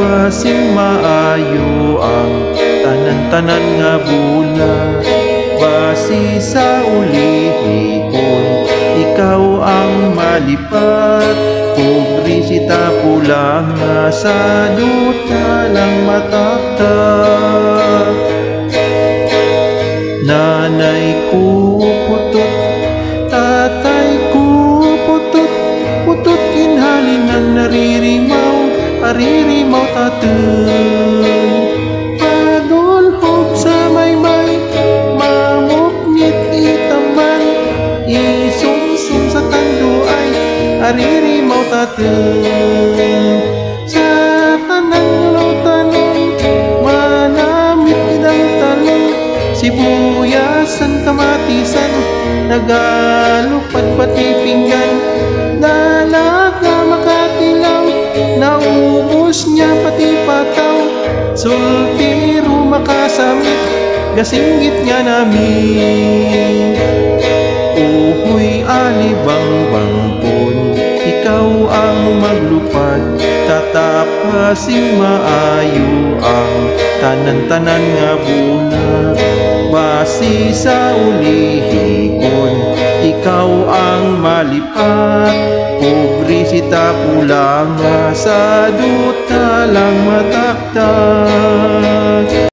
pasing maayo ang tanan-tanan nga bula. Basi sa ulihon, ikaw ang malipat. Pobre sita pula nga sa duta lang mataktak. Nanay ko putot, tatay ko putot, putot kinhalin ng naririmaw, aririmaw tatay. Padulhog sa maymay, mamukngit itaman, isumsum sa tanduay, aririmaw tatay. Sa tanang tanong, manamit idang talong, sibuyasan kamatisan, nagalupad pati pinggan, dalaga makatilaw, naubos niya pati pataw, sultiro makasamit, gasinggit nga namin. Uhoy alibang-bangpon, ikaw ang maglupad, tatapasing maayo ang tanan-tanan nga bula. Basi sa ulihikon, ikaw ang malipat. Pobre sita pula nga sa duta lang mataktak.